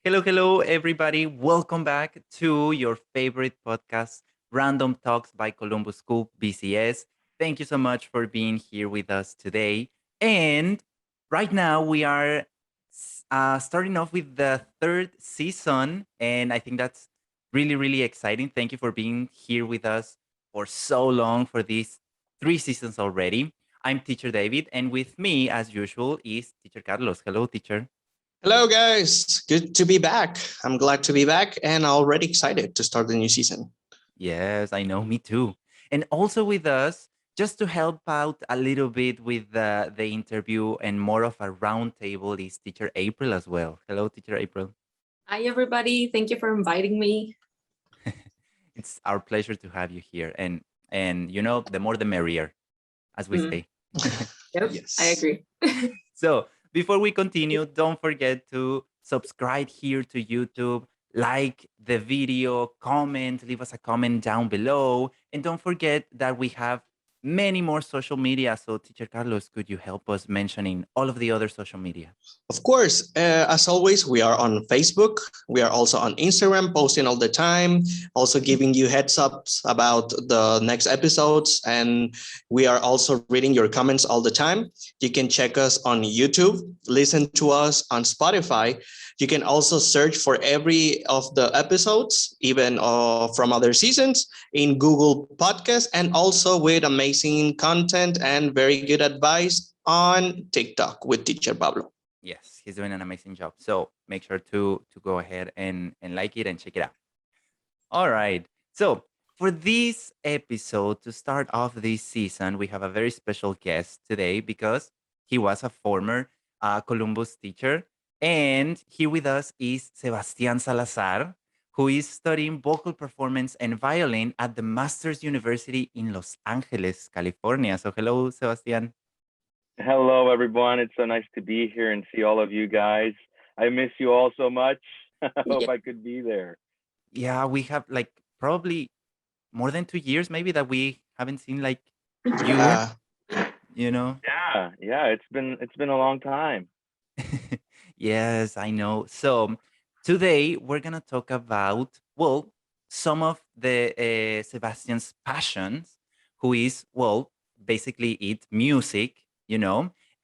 Hello, hello, everybody. Welcome back to your favorite podcast, Random Talks by Columbus School BCS. Thank you so much for being here with us today. And right now, we are starting off with the third season. And I think that's really, really exciting. Thank you for being here with us for so long for these three seasons already. I'm Teacher David, and with me, as usual, is Teacher Carlos. Hello, teacher. Hello, guys. Good to be back. I'm glad to be back and already excited to start the new season. Yes, I know, me too. And also with us, just to help out a little bit with the interview and more of a round table is Teacher April as well. Hello, Teacher April. Hi, everybody. Thank you for inviting me. It's our pleasure to have you here. And the more the merrier, as we Mm, say. yep, I Yes. agree. So before we continue, don't forget to subscribe here to YouTube, like the video, comment, leave us a comment down below. And don't forget that we have many more social media. So, Teacher Carlos, could you help us mentioning all of the other social media? Of course, as always, we are on Facebook. We are also on Instagram, posting all the time, also giving you heads ups about the next episodes. And we are also reading your comments all the time. You can check us on YouTube, listen to us on Spotify. You can also search for every of the episodes, even from other seasons, in Google Podcast, and also with amazing content and very good advice on TikTok with Teacher Pablo. Yes, he's doing an amazing job. So make sure to go ahead and like it and check it out. All right. So for this episode, to start off this season, we have a very special guest today because he was a former Columbus teacher. And here with us is Sebastián Salazar, who is studying vocal performance and violin at the Masters University in Los Angeles, California. So hello, Sebastián. Hello, everyone. It's so nice to be here and see all of you guys. I miss you all so much. I hope Yeah. I could be there. Yeah, we have like probably more than 2 years maybe that we haven't seen like you, Yeah. you know. Yeah. It's been a long time. Yes, I know. So today we're gonna talk about some of the Sebastian's passions, who is basically it music,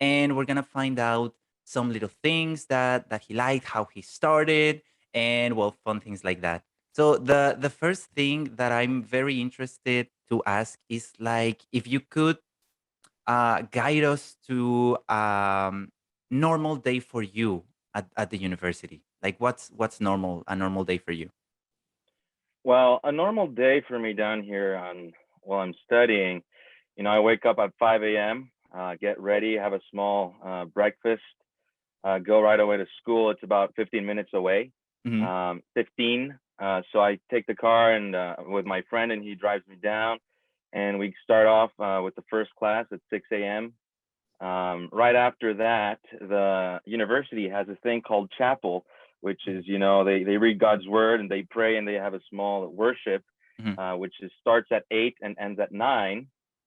and we're gonna find out some little things that he liked, how he started, and fun things like that. So the first thing that I'm very interested to ask is like if you could guide us to normal day for you at the university. Like what's normal a normal day for you? Well, a normal day for me down here while I'm studying, I wake up at 5 a.m., get ready, have a small breakfast, go right away to school. It's about 15 minutes away, Hmm. 15. So I take the car and with my friend, and he drives me down, and we start off with the first class at 6 a.m. Right after that, the university has a thing called chapel, which is, they read God's word and they pray and they have a small worship, Hmm. which starts at 8 and ends at 9.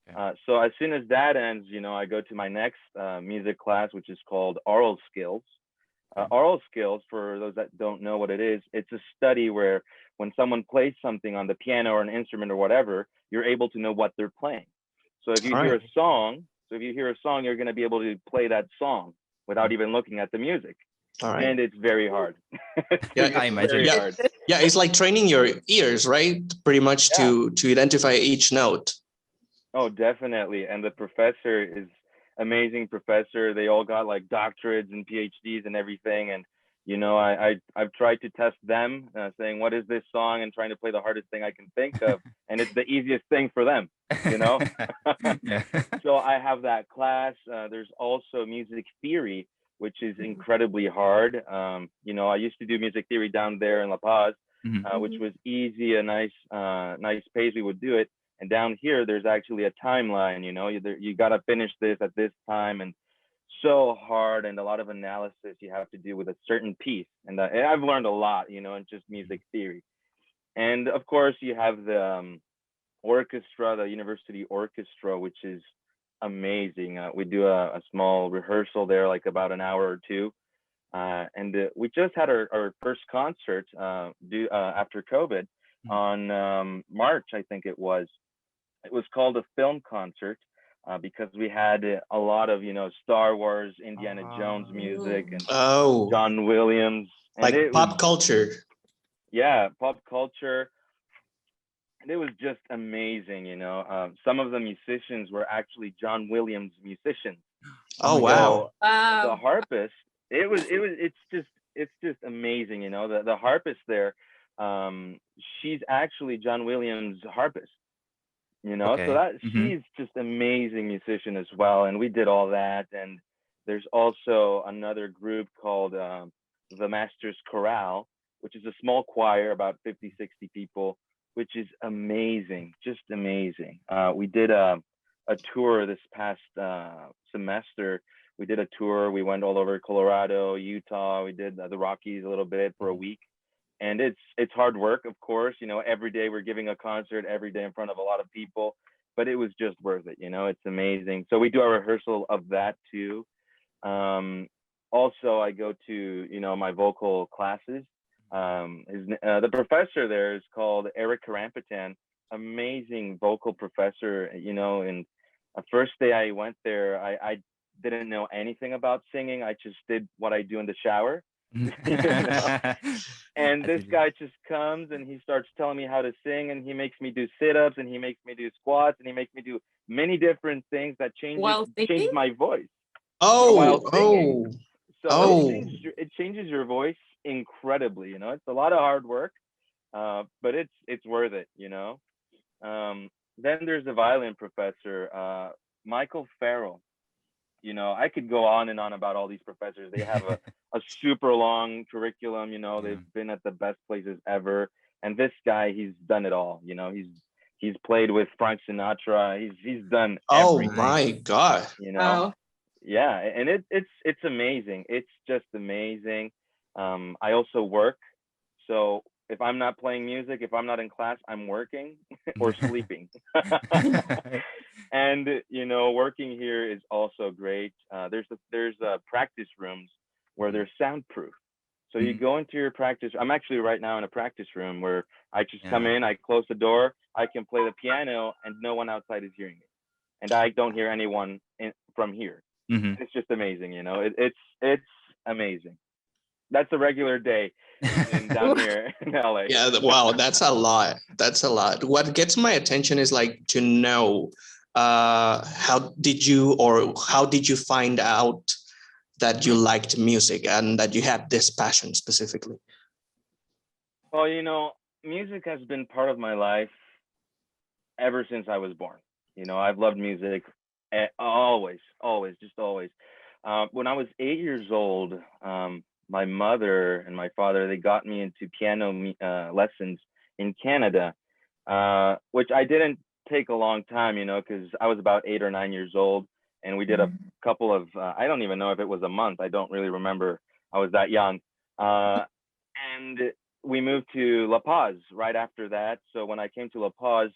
Okay. So as soon as that ends, I go to my next music class, which is called oral skills. Okay. Oral skills, for those that don't know what it is, it's a study where when someone plays something on the piano or an instrument or whatever, you're able to know what they're playing. So if you All hear right. a song, you're going to be able to play that song without even looking at the music. All right. And it's very hard. Yeah. I it's imagine. very Yeah. hard. Yeah. It's like training your ears, right? Pretty much Yeah. to identify each note. Oh, definitely. And the professor is amazing professor. They all got like doctorates and PhDs and everything. And I've tried to test them, saying what is this song and trying to play the hardest thing I can think of, and it's the easiest thing for them, you know. Yeah. So I have that class. There's also music theory, which is incredibly hard. I used to do music theory down there in La Paz, Mhm. which was easy, a nice pace. We would do it. And down here, there's actually a timeline. You got to finish this at this time, and so hard, and a lot of analysis you have to do with a certain piece. And I've learned a lot, in just music theory. And of course, you have the orchestra, the university orchestra, which is amazing. We do a small rehearsal there, like about an hour or two. And we just had our first concert after COVID on March, I think it was. It was called a film concert because we had a lot of, Star Wars, Indiana Jones music, and John Williams. And like pop culture. Yeah, pop culture. And it was just amazing, some of the musicians were actually John Williams musicians. Oh, wow. The harpist, it's just amazing, the harpist there, she's actually John Williams' harpist, so that she's just amazing musician as well. And we did all that. And there's also another group called the Masters Chorale, which is a small choir, about 50, 60 people, which is amazing, just amazing. We did a tour this past semester. We did a tour. We went all over Colorado, Utah. We did the Rockies a little bit for a week. And it's hard work, of course. Every day we're giving a concert, every day in front of a lot of people. But it was just worth it. It's amazing. So we do a rehearsal of that too. Also, I go to, my vocal classes. The professor there is called Eric Karampitan, amazing vocal professor, and the first day I went there, I didn't know anything about singing. I just did what I do in the shower. And this guy just comes and he starts telling me how to sing, and he makes me do sit-ups, and he makes me do squats, and he makes me do many different things that change my voice. So it changes your voice incredibly. It's a lot of hard work, but it's worth it. Then there's a violin professor, Michael Farrell. I could go on and on about all these professors. They have a super long curriculum. They've been at the best places ever. And this guy, he's done it all. He's played with Frank Sinatra. He's done everything. Oh my God. Wow. Yeah, and it's amazing. It's just amazing. I also work. So if I'm not playing music, if I'm not in class, I'm working or sleeping. And working here is also great. There's practice rooms where they're soundproof. So you go into your practice. I'm actually right now in a practice room where I just come in, I close the door, I can play the piano, and no one outside is hearing me, and I don't hear anyone from here. It's just amazing. It's amazing. That's a regular day down here in LA. Yeah, wow, that's a lot. What gets my attention is to know how did you find out that you liked music and that you had this passion specifically? Well, music has been part of my life ever since I was born. I've loved music always. When I was 8 years old, my mother and my father, they got me into piano lessons in Canada, which I didn't take a long time, because I was about 8 or 9 years old, and we did a couple of, I don't even know if it was a month. I don't really remember. I was that young. And we moved to La Paz right after that. So when I came to La Paz,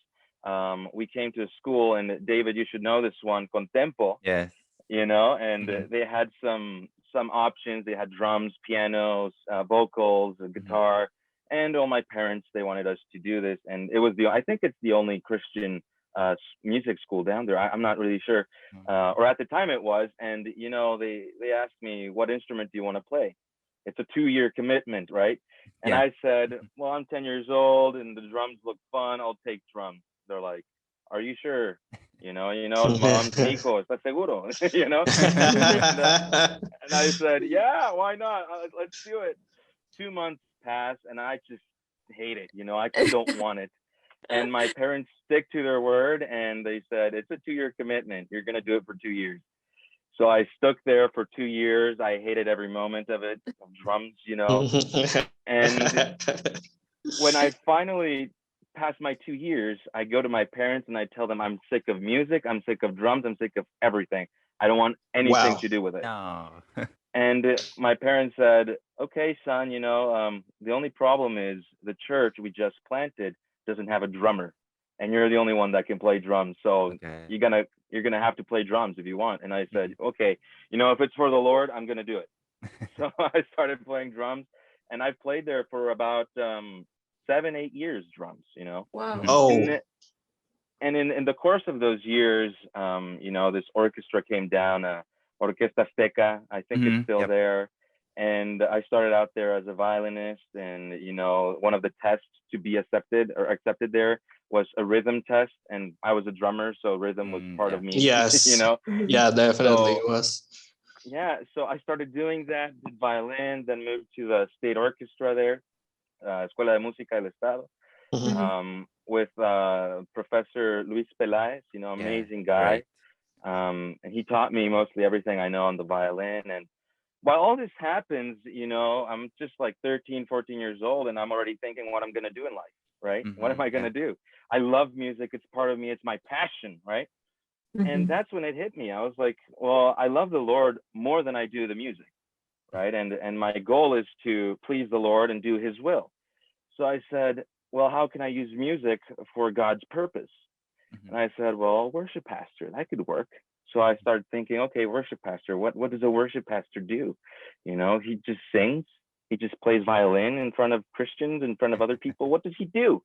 we came to a school, and David, you should know this one, Contempo. Yes. And they had some options. They had drums, pianos, vocals, a guitar, and all my parents, they wanted us to do this. And it was I think it's the only Christian music school down there. I'm not really sure. Or at the time it was. And, they asked me, what instrument do you want to play? It's a 2-year commitment, right? And I said, well, I'm 10 years old and the drums look fun. I'll take drums. They're like, are you sure? Mom's hijo, ¿estás seguro? And I said, yeah, why not? Let's do it. 2 months passed and I just hate it. I just don't want it. And my parents stick to their word, and they said, it's a 2-year commitment. You're going to do it for 2 years. So I stuck there for 2 years. I hated every moment of it, of drums, And when I finally passed my 2 years, I go to my parents and I tell them I'm sick of music. I'm sick of drums. I'm sick of everything. I don't want anything to do with it. No. And my parents said, okay, son, the only problem is the church we just planted doesn't have a drummer, and you're the only one that can play drums. So you're gonna have to play drums if you want. And I said, okay, if it's for the Lord, I'm gonna do it. So I started playing drums, and I played there for about 7, 8 years drums. Wow. Oh, And in the course of those years, this orchestra came down, Orquesta Azteca, I think it's still Yep. there. And I started out there as a violinist, and one of the tests to be accepted there was a rhythm test, and I was a drummer, so rhythm was part of Yeah. me. yes. Mhm. Yeah, definitely So was. yeah, so I started doing that, did violin, then moved to the state orchestra there, Escuela de Música del Estado, Mhm. Mhm. with Professor Luis Peláez, Yeah. amazing guy. Great. And he taught me mostly everything I know on the violin. And while all this happens, I'm just like 13, 14 years old, and I'm already thinking what I'm going to do in life, right? What am I going Yeah. to do? I love music. It's part of me. It's my passion, right? And Mhm. that's when it hit me. I was like, well, I love the Lord more than I do the music, right? And my goal is to please the Lord and do his will. So I said, well, how can I use music for God's purpose? Mhm. And I said, well, worship pastor, that could work. So I started thinking, okay, worship pastor, what does a worship pastor do? He just sings, he just plays violin in front of Christians, in front of other people. What does he do?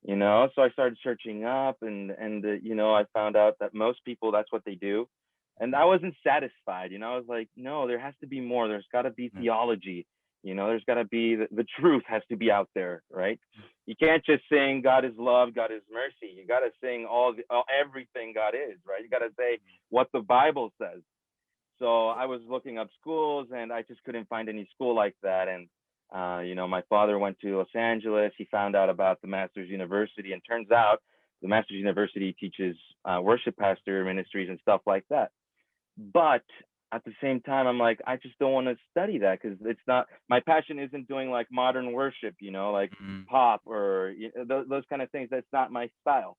So I started searching up, and I found out that most people, that's what they do. And I wasn't satisfied. I was like, no, there has to be more. There's got to be Yeah. theology. There's got to be the truth has to be out there, right? You can't just sing God is love, God is mercy. You got to sing everything God is, right? You got to say what the Bible says. So I was looking up schools, and I just couldn't find any school like that. And my father went to Los Angeles. He found out about the Masters University, and turns out the Masters University teaches worship pastor ministries and stuff like that. But at the same time, I'm like, I just don't want to study that, because it's not my passion. Isn't doing like modern worship, like Mhm. pop or those kind of things. That's not my style.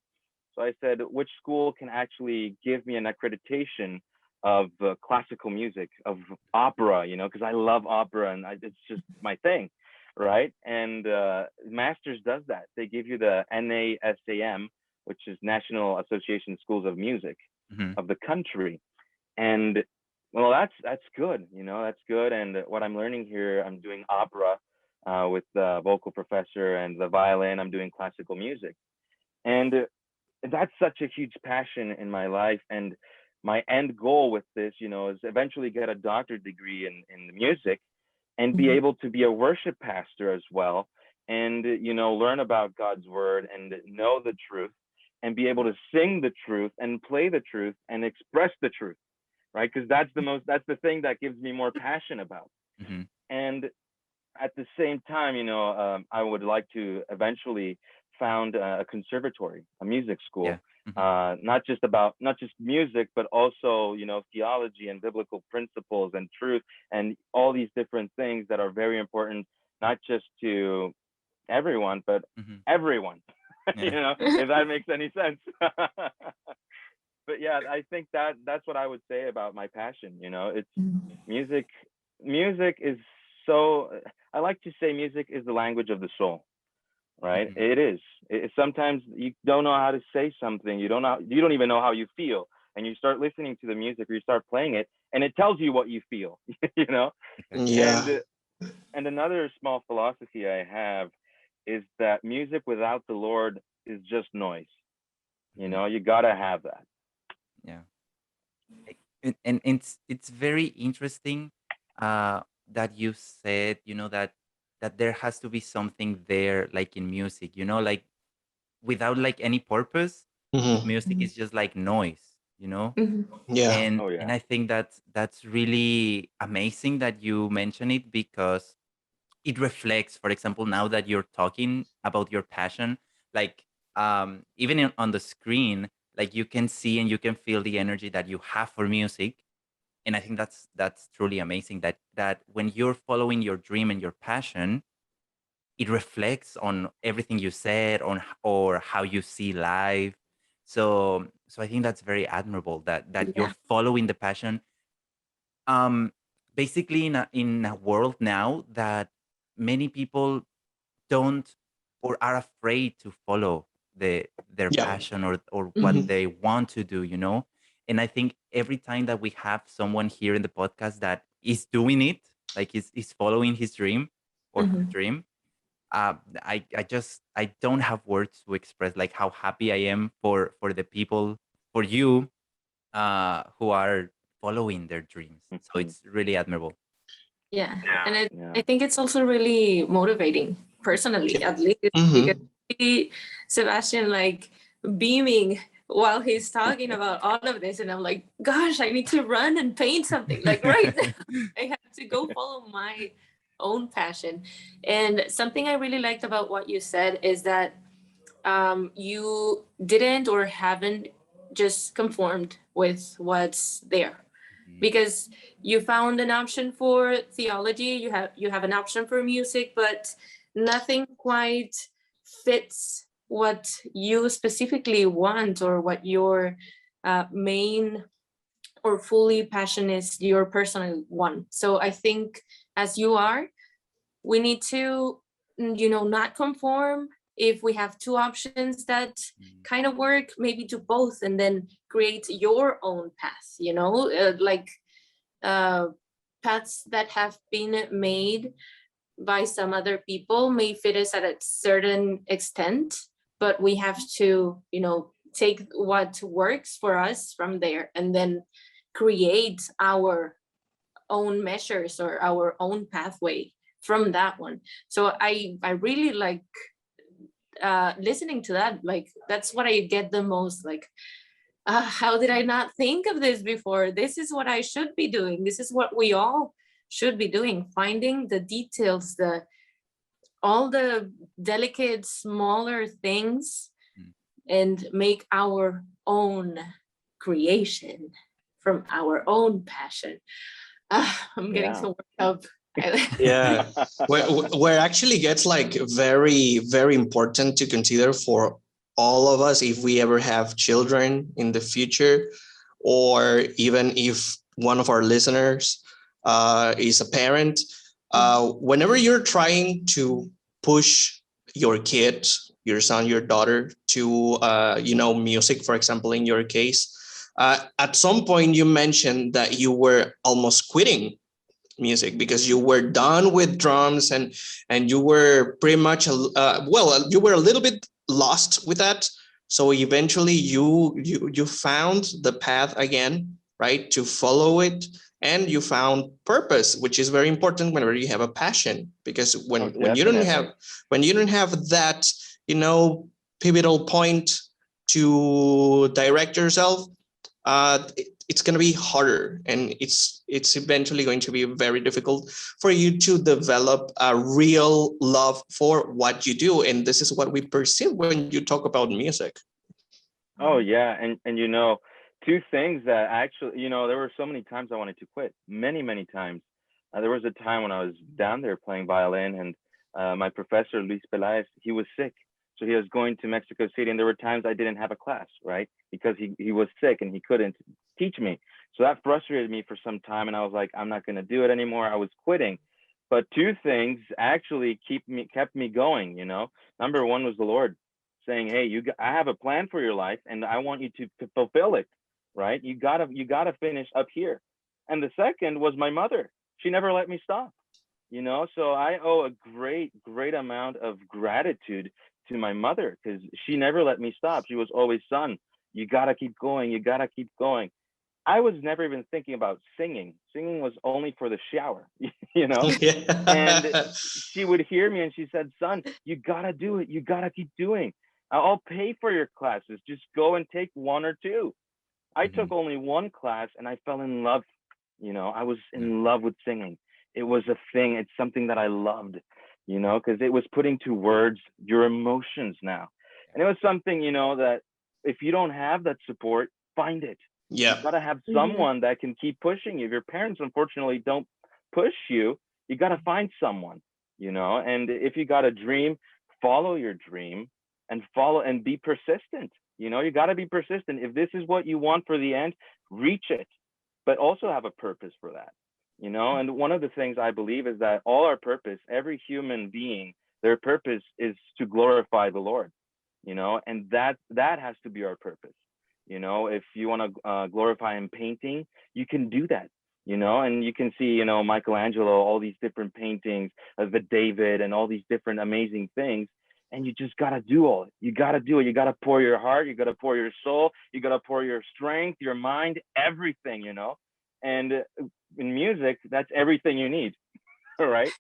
So I said, which school can actually give me an accreditation of classical music, of opera, because I love opera, and it's just my thing, right? And Masters does that. They give you the NASAM, which is National Association of Schools of Music Mhm. of the country. And well, that's good, that's good. And what I'm learning here, I'm doing opera with the vocal professor, and the violin, I'm doing classical music. And that's such a huge passion in my life. And my end goal with this, is eventually get a doctorate degree in music, and be Mhm. able to be a worship pastor as well, and learn about God's word and know the truth, and be able to sing the truth and play the truth and express the truth, right? Because that's the thing that gives me more passion about. Mhm. And at the same time, I would like to eventually found a conservatory, a music Yeah. school, Mhm. not just music, but also theology and biblical principles and truth, and all these different things that are very important, not just to everyone, but Mhm. everyone. Yeah. If that makes any sense. But yeah, I think that's what I would say about my passion. It's Mhm. music. Music is so. I like to say music is the language of the soul, right? Mhm. It is. Sometimes you don't know how to say something. You don't even know how you feel, and you start listening to the music, or you start playing it, and it tells you what you feel. you know. Exactly. Yeah. And another small philosophy I have is that music without the Lord is just noise. Mhm. You gotta have that. Yeah. And it's very interesting that you said, that there has to be something there, like in music, like without like any purpose, Mhm. music is just like noise. Mhm. Yeah. And Oh I think that's really amazing that you mention it, because it reflects, for example, now that you're talking about your passion, like even on the screen, like you can see and you can feel the energy that you have for music. And I think that's truly amazing, that when you're following your dream and your passion, it reflects on everything you said or how you see life. So I think that's very admirable, that you're Yeah. following the passion, um basically in a world now that many people don't, or are afraid to follow their Yeah. passion, or what Mhm. Mhm. they want to do. And I think every time that we have someone here in the podcast that is doing it, like he's following his dream or her Mhm. dream. I don't have words to express like how happy I am for the people, for you, who are following their dreams. So Mhm. it's really admirable. Yeah. And I Yeah. think it's also really motivating, personally, at least, because Mm-hmm. I see Sebastian like beaming while he's talking about all of this. And I'm like, gosh, I need to run and paint something. Like, right. I have to go follow my own passion. And something I really liked about what you said is that you didn't or haven't just conformed with what's there, Mhm. because you found an option for theology, you have an option for music, but nothing quite fits what you specifically want, or what your main or fully passion is, your personal one. So I think, as you are, we need to, not conform. If we have two options that Mhm. kind of work, maybe do both, and then create your own path, like uh, paths that have been made by some other people may fit us at a certain extent, but we have to, take what works for us from there, and then create our own measures or our own pathway from that one. So I really like listening to that. Like, that's what I get the most. Like, how did I not think of this before? This is what I should be doing. This is what we all should be doing. Finding the details, the all the delicate, smaller things, Mhm. and make our own creation from our own passion. I'm getting Yeah. so worked up. Yeah, where actually gets like very, very important to consider for all of us if we ever have children in the future, or even if one of our listeners is a parent. Whenever you're trying to push your kid, your son, your daughter to, music, for example, in your case, at some point you mentioned that you were almost quitting music because you were done with drums, and you were pretty much you were a little bit lost with that. So eventually you found the path again, right, to follow it, and you found purpose, which is very important whenever you have a passion, because Oh, when you don't definitely. have that, pivotal point to direct yourself, it's going to be harder, and it's eventually going to be very difficult for you to develop a real love for what you do. And this is what we perceive when you talk about music. Oh yeah, and two things that actually, there were so many times I wanted to quit. Many, many times. There was a time when I was down there playing violin, and my professor Luis Pelaez, he was sick, so he was going to Mexico City, and there were times I didn't have a class, right, because he was sick and he couldn't teach me. So that frustrated me for some time, and I was like, I'm not going to do it anymore. I was quitting. But two things actually kept me going. Number one was the Lord saying, "Hey, I have a plan for your life, and I want you to fulfill it. Right? You gotta finish up here." And the second was my mother. She never let me stop. So I owe a great, great amount of gratitude to my mother, because she never let me stop. She was always, "Son, you gotta keep going. You gotta keep going." I was never even thinking about singing. Singing was only for the shower, you know? And Yeah. she would hear me and she said, "Son, you gotta do it. You gotta keep doing. I'll pay for your classes. Just go and take one or two." I took Mhm. only one class and I fell in love. I was Yeah. in love with singing. It was a thing. It's something that I loved, because it was putting to words your emotions now. And it was something, that if you don't have that support, find it. You Yeah. got to have Mhm. someone that can keep pushing you. If your parents, unfortunately, don't push you, you got to find someone, and if you got a dream, follow your dream, and be persistent. You got to be persistent. If this is what you want for the end, reach it, but also have a purpose for that. And one of the things I believe is that all our purpose, every human being, their purpose is to glorify the Lord. And that has to be our purpose. If you want to glorify in painting, you can do that. you know, and you can see, you know, Michelangelo, all these different paintings of the David and all these different amazing things. And you just got to do all it. You got to do it. You got to pour your heart. You got to pour your soul. You got to pour your strength, your mind, everything, you know. And in music, that's everything you need, right?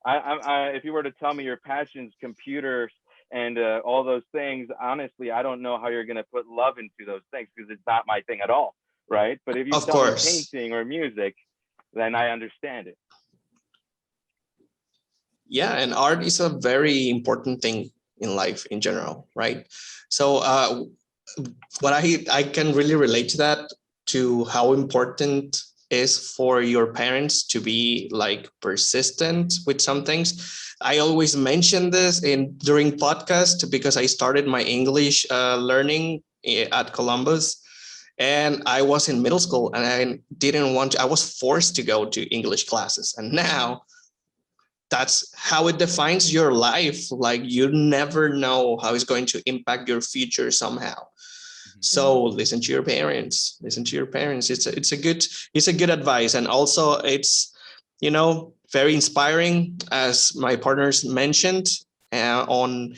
If you were to tell me your passions, computers, and all those things, honestly, I don't know how you're going to put love into those things because it's not my thing at all, right? But if you Of tell me course. painting or music, then I understand it. Yeah, and art is a very important thing in life in general, right? So what I can really relate to that, to how important is for your parents to be like persistent with some things. I always mention this in during podcast because I started my English learning at Columbus, and I was in middle school and I didn't want to, I was forced to go to English classes, and now that's how it defines your life. Like you never know how it's going to impact your future somehow. So listen to your parents. Listen to your parents. It's a good advice, and also it's, you know, very inspiring, as my partners mentioned, on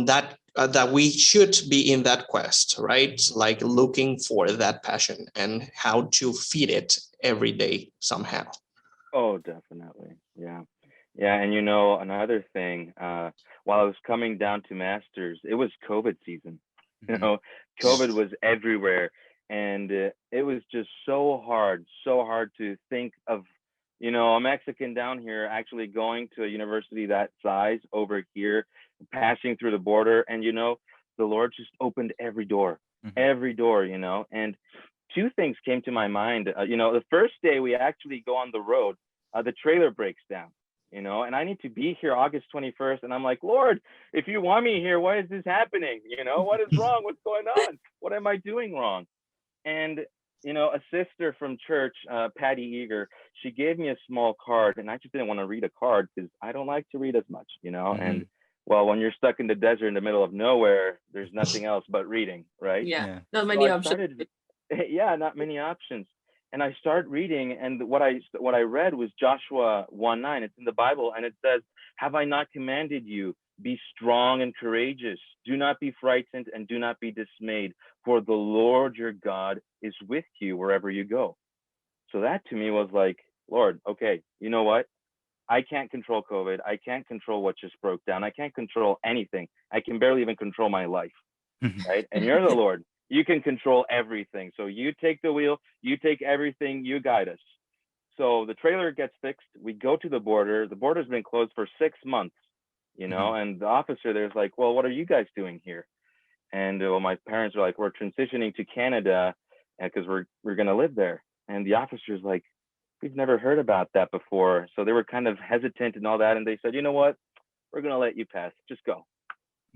that that we should be in that quest, right? Like looking for that passion and how to feed it every day somehow. Oh, definitely. Yeah. Yeah. And you know, another thing, while I was coming down to Masters, it was COVID season. You know, COVID was everywhere. And it was just so hard to think of, you know, a Mexican down here actually going to a university that size over here, passing through the border. And, you know, the Lord just opened every door, you know. And two things came to my mind. You know, the first day we actually go on the road, the trailer breaks down, you know, and I need to be here August 21st. And I'm like, Lord, if you want me here, why is this happening? You know, what is wrong? What's going on? What am I doing wrong? And, you know, a sister from church, Patty Eager, she gave me a small card, and I just didn't want to read a card because I don't like to read as much, you know. And well, when you're stuck in the desert in the middle of nowhere, there's nothing else but reading, right? Yeah, not So many I options. started, yeah, not many options. And I start reading, and what I read was Joshua 1:9. It's in the Bible, and it says, "Have I not commanded you? Be strong and courageous. Do not be frightened, and do not be dismayed, for the Lord your God is with you wherever you go." So that to me was like, Lord, okay, you know what? I can't control COVID. I can't control what just broke down. I can't control anything. I can barely even control my life, right? And you're the Lord. You can control everything. So you take the wheel, you take everything, you guide us. So the trailer gets fixed. We go to the border. The border's been closed for 6 months, you know, and the officer there's like, well, what are you guys doing here? And well, my parents are like, we're transitioning to Canada because we're going to live there. And the officer's like, we've never heard about that before. So they were kind of hesitant and all that. And they said, you know what? We're going to let you pass. Just go.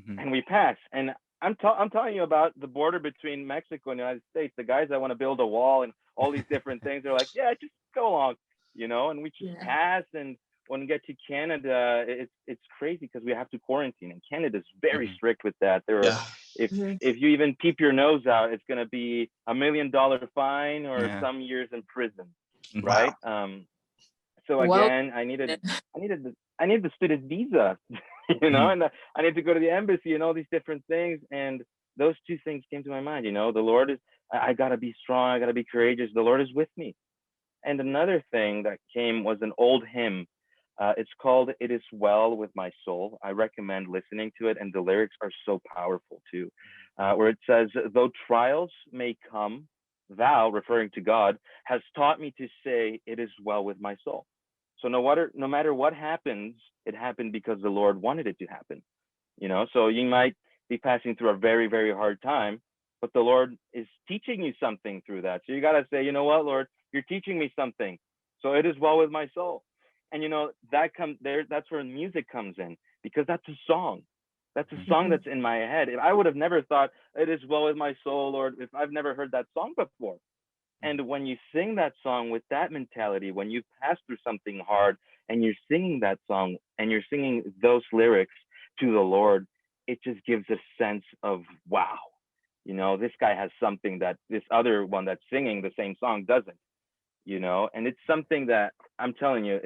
And we pass. And I'm telling you about the border between Mexico and the United States. The guys that want to build a wall and all these different things, they're like, yeah, just go along, you know, and we just pass. And when we get to Canada, it's crazy because we have to quarantine. And Canada's very strict with that. There are, if you even peep your nose out, it's going to be $1 million fine or some years in prison. Right. So again, I needed the student visa, you know, and I need to go to the embassy and all these different things. And those two things came to my mind. You know, the Lord is, I got to be strong. I got to be courageous. The Lord is with me. And another thing that came was an old hymn. It's called "It Is Well With My Soul." I recommend listening to it. And the lyrics are so powerful too, where it says, though trials may come, thou, referring to God, has taught me to say, it is well with my soul. So no matter what happens, it happened because the Lord wanted it to happen. You know, so you might be passing through a very, very hard time, but the Lord is teaching you something through that. So you got to say, you know what, Lord, you're teaching me something. So it is well with my soul. And, you know, that's where music comes in, because that's a song. That's a song that's in my head. I would have never thought it is well with my soul, Lord, if I've never heard that song before. And when you sing that song with that mentality, when you pass through something hard and you're singing that song and you're singing those lyrics to the Lord, it just gives a sense of, wow, you know, this guy has something that this other one that's singing the same song doesn't. you know, and it's something that I'm telling you,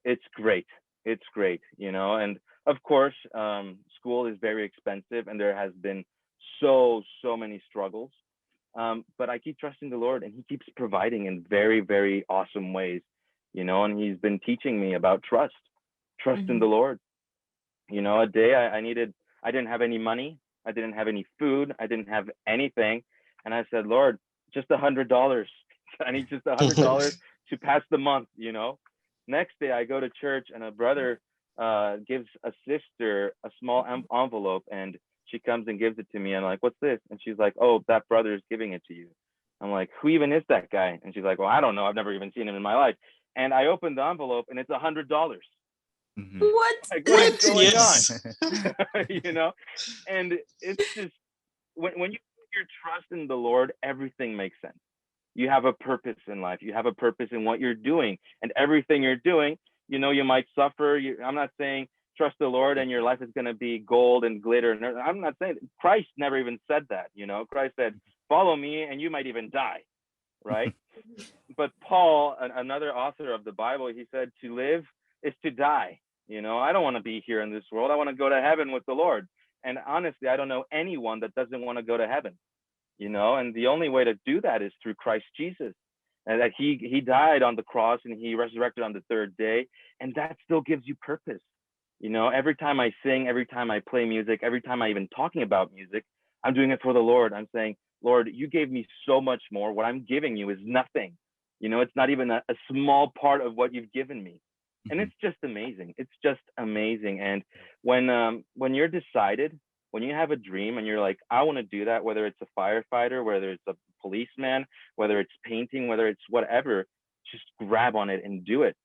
it's great. It's great, you know, and of course, school is very expensive and there has been so many struggles. But I keep trusting the Lord and he keeps providing in very, very awesome ways, you know, and he's been teaching me about trust in the Lord. You know, a day I didn't have any money. I didn't have any food. I didn't have anything. And I said, Lord, just $100. I need just $100 to pass the month, you know. Next day I go to church and a brother gives a sister a small envelope and she comes and gives it to me. I'm like, what's this? And she's like, oh, that brother is giving it to you. I'm like, who even is that guy? And she's like, well, I don't know. I've never even seen him in my life. And I opened the envelope and it's $100. What? Like, what is going Yes. on? You know, and it's just when you put your trust in the Lord, everything makes sense. You have a purpose in life. You have a purpose in what you're doing, and everything you're doing. You know, you might suffer. I'm not saying trust the Lord and your life is going to be gold and glitter. I'm not saying Christ never even said that. You know, Christ said, "Follow me, and you might even die." Right? But Paul, another author of the Bible, he said, "To live is to die." You know, I don't want to be here in this world. I want to go to heaven with the Lord. And honestly, I don't know anyone that doesn't want to go to heaven, you know, and the only way to do that is through Christ Jesus. And that he died on the cross and he resurrected on the third day. And that still gives you purpose. You know, every time I sing, every time I play music, every time I even talking about music, I'm doing it for the Lord. I'm saying, Lord, you gave me so much more. What I'm giving you is nothing. You know, it's not even a small part of what you've given me. And it's just amazing. It's just amazing. And when you're decided, when you have a dream and you're like, I want to do that, whether it's a firefighter, whether it's a policeman, whether it's painting, whether it's whatever, just grab on it and do it.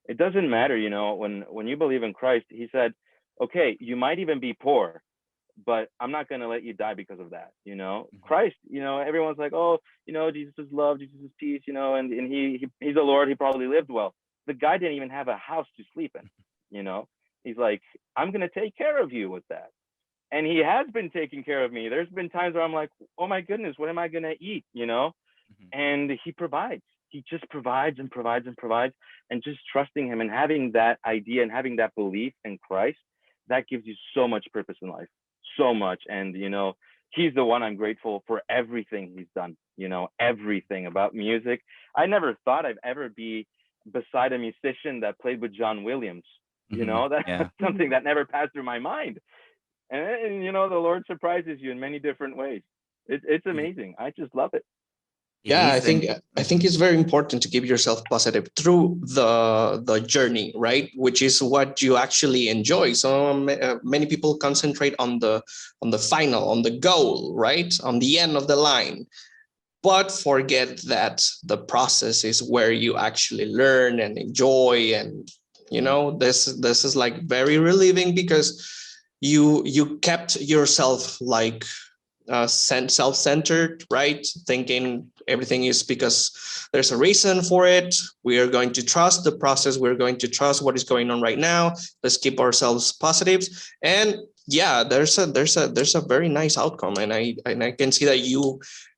It doesn't matter, you know, when you believe in Christ, he said, okay, you might even be poor, but I'm not going to let you die because of that. You know, Christ, you know, everyone's like, oh, you know, Jesus is love, Jesus is peace, you know, and he's the Lord. He probably lived well. The guy didn't even have a house to sleep in, you know. He's like, I'm going to take care of you with that. And he has been taking care of me. There's been times where I'm like, oh my goodness, what am I going to eat, you know? And he provides. He just provides and provides and provides. And just trusting him and having that idea and having that belief in Christ, that gives you so much purpose in life, so much. And, you know, he's the one I'm grateful for everything he's done, you know, everything about music. I never thought I'd ever be beside a musician that played with John Williams, you know, that's something that never passed through my mind. And you know, the Lord surprises you in many different ways. It's amazing. I just love it. Yeah, I think it's very important to keep yourself positive through the journey, right? Which is what you actually enjoy. So many people concentrate on the final, on the goal, right? On the end of the line, but forget that the process is where you actually learn and enjoy. And you know, this is like very relieving because you kept yourself like self-centered, right? Thinking everything is because there's a reason for it. We are going to trust the process. We're going to trust what is going on right now. Let's keep ourselves positive. And yeah, there's a very nice outcome. And I can see that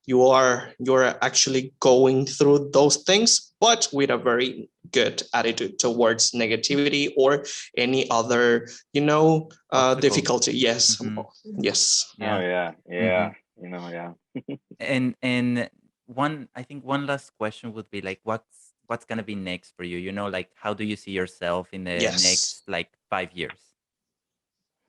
you're actually going through those things, but with a very good attitude towards negativity or any other, you know, difficulty. Yes. Yes. Oh yeah. You know, yeah. And I think one last question would be like, what's gonna be next for you? You know, like how do you see yourself in the Yes. next like 5 years?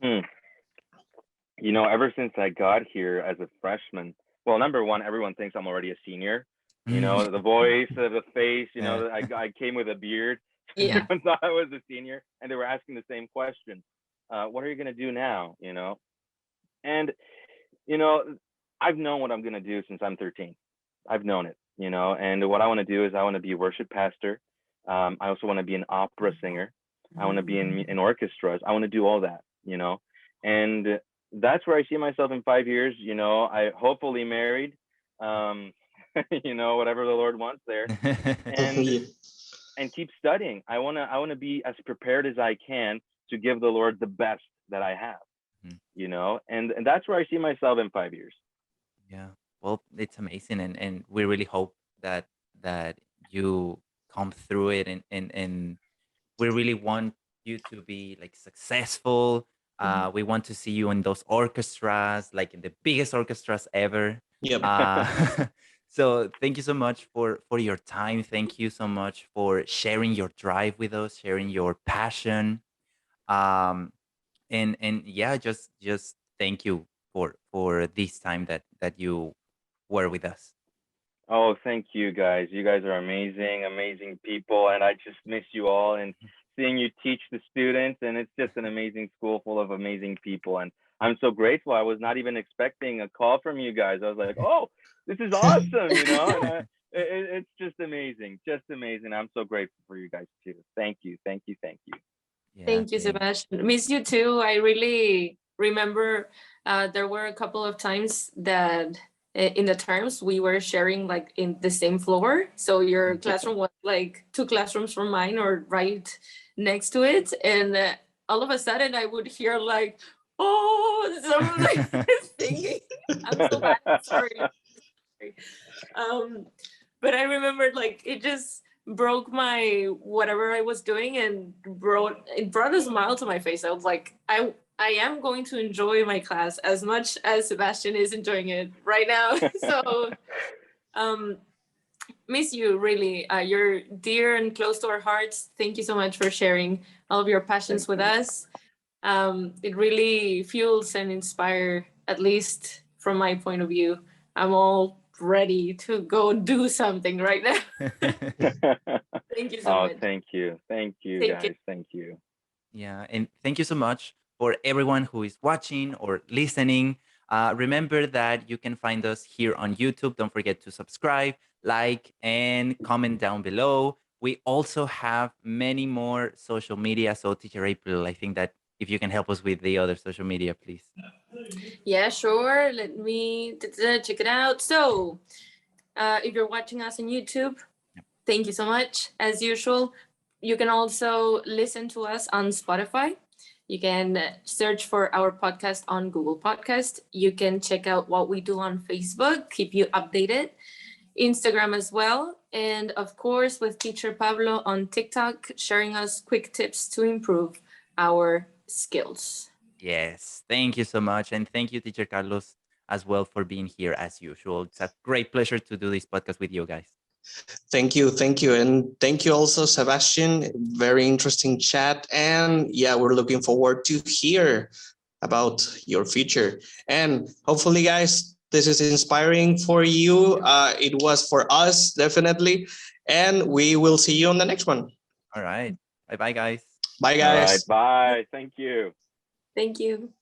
You know, ever since I got here as a freshman, well, number one, everyone thinks I'm already a senior. You know, the voice, the face. You know, I came with a beard. Yeah. Everyone thought I was a senior, and they were asking the same question: "What are you gonna do now?" You know, and you know, I've known what I'm gonna do since I'm 13. I've known it. You know, and what I want to do is I want to be a worship pastor. I also want to be an opera singer. I want to be in orchestras. I want to do all that. You know, and that's where I see myself in 5 years. You know, I hopefully married. You know, whatever the Lord wants there, and keep studying. I wanna be as prepared as I can to give the Lord the best that I have. You know, and that's where I see myself in 5 years. Yeah. Well, it's amazing, and we really hope that you come through it, and we really want you to be like successful. We want to see you in those orchestras, like in the biggest orchestras ever. Yep. So thank you so much for your time. Thank you so much for sharing your drive with us, sharing your passion. Um, and yeah, just thank you for this time that you were with us. Oh, thank you guys. You guys are amazing, amazing people, and I just miss you all and seeing you teach the students. And it's just an amazing school full of amazing people, and I'm so grateful. I was not even expecting a call from you guys. I was like, oh, this is awesome, you know. And it's just amazing, just amazing. I'm so grateful for you guys too. Thank you, thank you, thank you. Yeah, Thank you, same. Sebastian. Miss you too. I really remember there were a couple of times that in the terms we were sharing like in the same floor. So your classroom was like 2 classrooms from mine or right next to it. And all of a sudden I would hear like, oh, someone like singing. I'm so bad. Sorry. But I remembered like it just broke my whatever I was doing and brought a smile to my face. I was like, I am going to enjoy my class as much as Sebastian is enjoying it right now. So miss you really. You're dear and close to our hearts. Thank you so much for sharing all of your passions with us. It really fuels and inspires, at least from my point of view. I'm all ready to go do something right now. Thank you so Oh, much. thank you Take guys, care. thank you. Yeah, and thank you so much for everyone who is watching or listening. Remember that you can find us here on YouTube. Don't forget to subscribe, like, and comment down below. We also have many more social media. So, Teacher April, I think that if you can help us with the other social media, please. Yeah, sure. Let me check it out. So, if you're watching us on YouTube, thank you so much. As usual, you can also listen to us on Spotify. You can search for our podcast on Google Podcast. You can check out what we do on Facebook, keep you updated. Instagram as well. And of course, with Teacher Pablo on TikTok, sharing us quick tips to improve our skills. Yes, thank you so much. And thank you, Teacher Carlos, as well for being here as usual. It's a great pleasure to do this podcast with you guys. Thank you. And thank you also, Sebastian. Very interesting chat. And yeah, we're looking forward to hear about your future. And hopefully, guys, this is inspiring for you. It was for us, definitely. And we will see you on the next one. All right. Bye bye, guys. Bye, All right, guys. bye, thank you. Thank you.